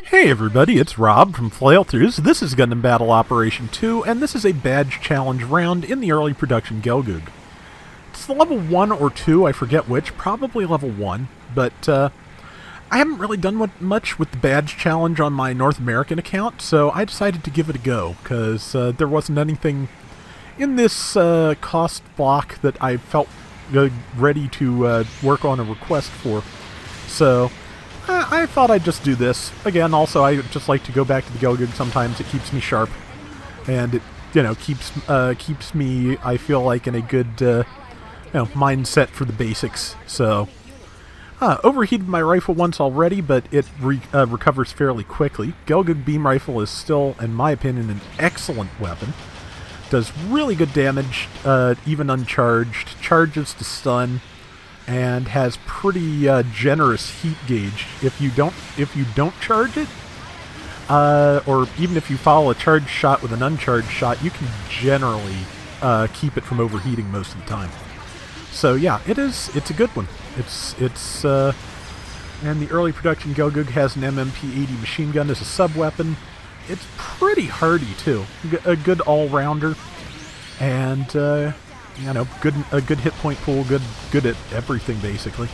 Hey everybody, it's Rob from Flailthroughs. This is Gundam Battle Operation 2, and this is a badge challenge round in the early production Gelgoog. It's the level 1 or 2, I forget which, probably level 1, but I haven't really done much with the badge challenge on my North American account, so I decided to give it a go, because there wasn't anything in this cost block that I felt ready to work on a request for. So I thought I'd just do this. Again, also, I just like to go back to the Gelgoog sometimes. It keeps me sharp. And it, keeps me, I feel like, in a good, mindset for the basics. So, overheated my rifle once already, but it recovers fairly quickly. Gelgoog beam rifle is still, in my opinion, an excellent weapon. Does really good damage, even uncharged. Charges to stun. And has pretty generous heat gauge. If you don't charge it, or even if you follow a charged shot with an uncharged shot, you can generally keep it from overheating most of the time. So yeah, it's a good one. And the early production Gelgoog has an MMP-80 machine gun as a sub-weapon. It's pretty hardy too, a good all-rounder, and a good hit point pool, good at everything basically.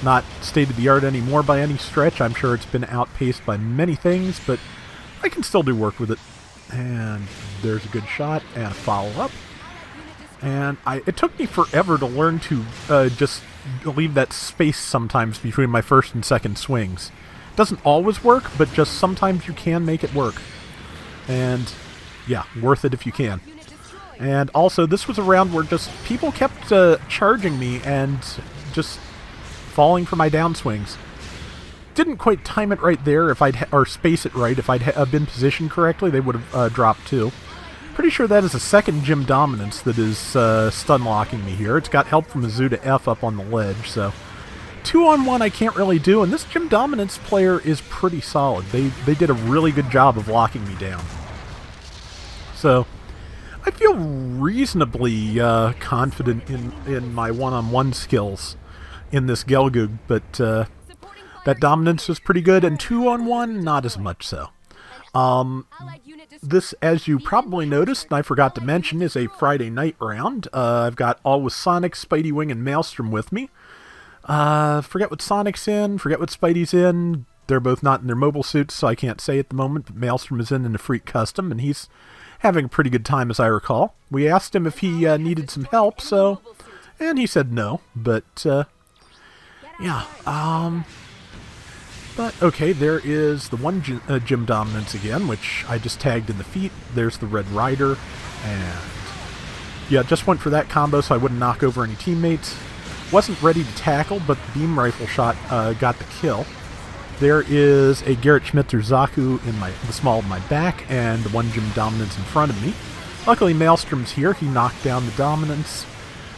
Not state of the art anymore by any stretch. I'm sure it's been outpaced by many things, but I can still do work with it. And there's a good shot and a follow up. And it took me forever to learn to just leave that space sometimes between my first and second swings. Doesn't always work, but just sometimes you can make it work. And yeah, worth it if you can. And also, this was a round where just people kept charging me and just falling for my downswings. Didn't quite time it right there, or space it right. If I'd been positioned correctly, they would have dropped too. Pretty sure that is a second gym dominance that is stun locking me here. It's got help from a Zuda F up on the ledge, so 2-on-1 I can't really do, and this gym dominance player is pretty solid. They did a really good job of locking me down. So I feel reasonably confident in my one-on-one skills in this Gelgoog, but that dominance was pretty good, and 2-on-1, not as much so. This, as you probably noticed, and I forgot to mention, is a Friday night round. I've got Always Sonic, Spidey Wing, and Maelstrom with me. Forget what Sonic's in, forget what Spidey's in. They're both not in their mobile suits, so I can't say at the moment, but Maelstrom is in a Freak Custom, and he's having a pretty good time, as I recall. We asked him if he needed some help, and he said no, but, but, okay, there is the one gym dominance again, which I just tagged in the feet. There's the Red Rider, and, yeah, just went for that combo so I wouldn't knock over any teammates. Wasn't ready to tackle, but the beam rifle shot got the kill. There is a Garrett Schmitzer Zaku in the small of my back, and the one gym dominance in front of me. Luckily, Maelstrom's here. He knocked down the dominance.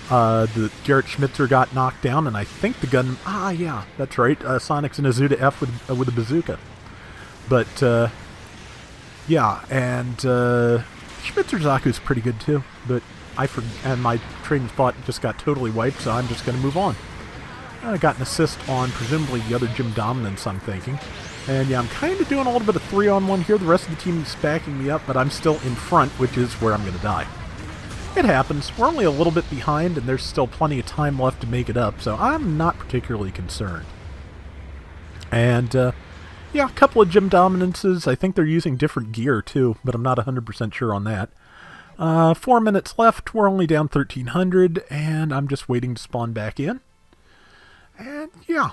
The Garrett Schmitzer got knocked down, and I think the gun... yeah, that's right. Sonic's in a Zuda F with a bazooka. But, yeah, and Schmitzer Zaku's pretty good, too. But and my train of thought just got totally wiped, so I'm just going to move on. I got an assist on, presumably, the other gym dominance, I'm thinking. And yeah, I'm kind of doing a little bit of 3-on-1 here. The rest of the team is backing me up, but I'm still in front, which is where I'm going to die. It happens. We're only a little bit behind, and there's still plenty of time left to make it up, so I'm not particularly concerned. And, yeah, a couple of gym dominances. I think they're using different gear, too, but I'm not 100% sure on that. 4 minutes left. We're only down 1,300, and I'm just waiting to spawn back in. And yeah,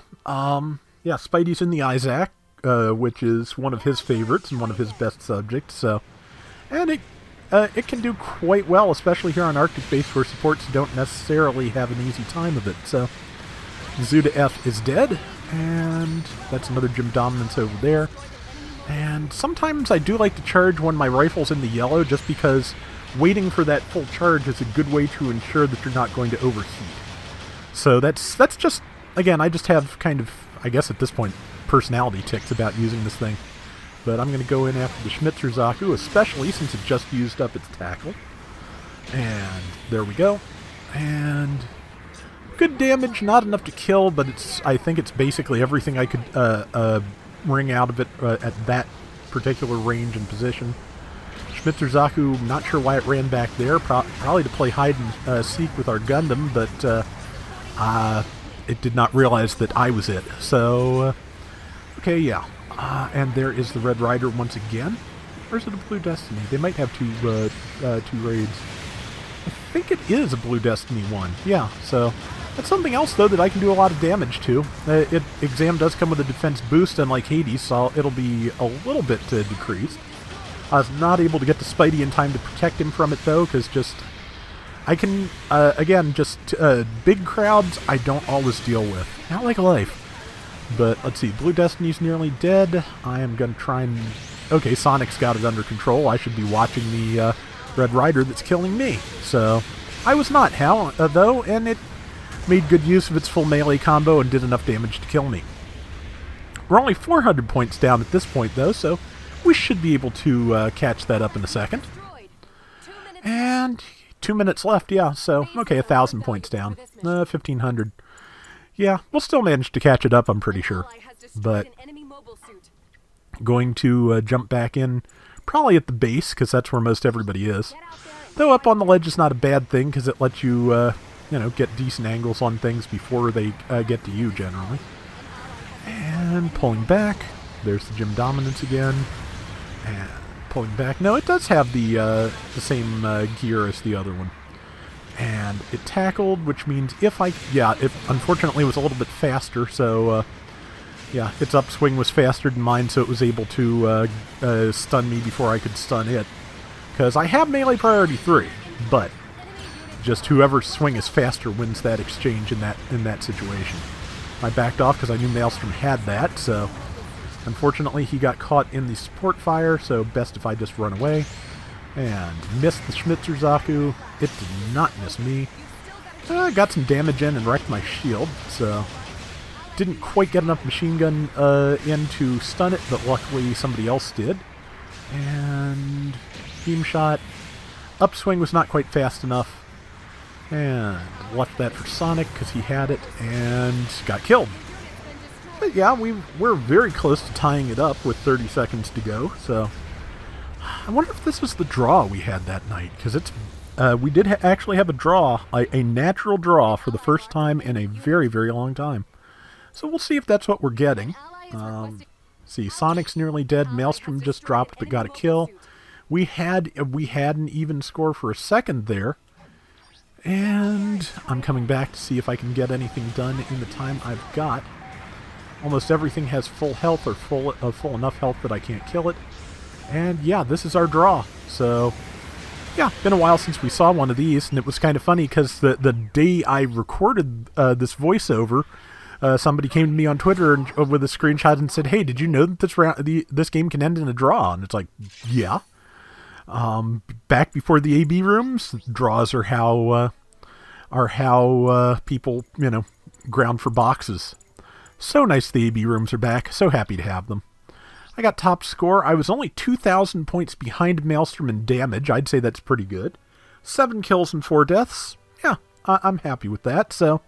Spidey's in the Isaac, which is one of his favorites and one of his best subjects. So, and it can do quite well, especially here on Arctic Base, where supports don't necessarily have an easy time of it. So, Zuda F is dead, and that's another gym dominance over there. And sometimes I do like to charge when my rifle's in the yellow, just because waiting for that full charge is a good way to ensure that you're not going to overheat. So that's just... Again, I just have kind of, I guess at this point, personality tics about using this thing. But I'm going to go in after the Schmitzer Zaku, especially since it just used up its tackle. And there we go. And good damage, not enough to kill, but I think it's basically everything I could ring out of it at that particular range and position. Schmitzerzaku, not sure why it ran back there, probably to play hide and seek with our Gundam, but it did not realize that I was it. So, okay, yeah. And there is the Red Rider once again. Or is it a Blue Destiny? They might have two raids. I think it is a Blue Destiny one. Yeah, so that's something else, though, that I can do a lot of damage to. Exam does come with a defense boost, unlike Hades, so it'll be a little bit decreased. I was not able to get to Spidey in time to protect him from it, though, because I can, again, big crowds I don't always deal with. Not like life. But, let's see, Blue Destiny's nearly dead. I am going to try and... Okay, Sonic's got it under control. I should be watching the Red Rider that's killing me. So, I was not, though, and it made good use of its full melee combo and did enough damage to kill me. We're only 400 points down at this point, though, so we should be able to catch that up in a second. And 2 minutes left, yeah, so, okay, 1,000 points down. 1,500. Yeah, we'll still manage to catch it up, I'm pretty sure. But going to jump back in, probably at the base, because that's where most everybody is. Though up on the ledge is not a bad thing, because it lets you, get decent angles on things before they get to you, generally. And pulling back. There's the Gym Dominance again. And pulling back. No, it does have the same gear as the other one. And it tackled, which means if I... Yeah, it unfortunately was a little bit faster, so... yeah, its upswing was faster than mine, so it was able to stun me before I could stun it. Because I have melee priority 3, but just whoever's swing is faster wins that exchange in that situation. I backed off because I knew Maelstrom had that, so... Unfortunately, he got caught in the support fire, so best if I just run away. And missed the Schmitzerzaku. It did not miss me. Got some damage in and wrecked my shield, so... Didn't quite get enough machine gun in to stun it, but luckily somebody else did. And... Beam shot. Upswing was not quite fast enough. And left that for Sonic, because he had it, and got killed. But yeah, we're very close to tying it up with 30 seconds to go, so... I wonder if this was the draw we had that night, because it's... we did actually have a draw, a natural draw, for the first time in a very, very long time. So we'll see if that's what we're getting. See, Sonic's nearly dead, Maelstrom just dropped but got a kill. We had an even score for a second there. And I'm coming back to see if I can get anything done in the time I've got. Almost everything has full health or full enough health that I can't kill it. And yeah, this is our draw. So, yeah, been a while since we saw one of these, and it was kind of funny because the day I recorded this voiceover, somebody came to me on Twitter and, with a screenshot and said, "Hey, did you know that this game can end in a draw?" And it's like, yeah. Back before the AB rooms, draws are how people, ground for boxes. So nice the AB rooms are back. So happy to have them. I got top score. I was only 2,000 points behind Maelstrom in damage. I'd say that's pretty good. 7 kills and 4 deaths. Yeah, I'm happy with that. So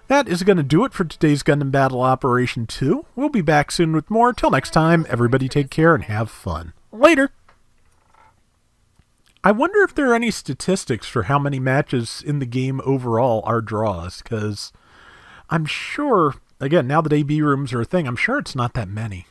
that is going to do it for today's Gundam Battle Operation 2. We'll be back soon with more. Till next time, everybody take care and have fun. Later! I wonder if there are any statistics for how many matches in the game overall are draws, because I'm sure, again, now that AB rooms are a thing, I'm sure it's not that many.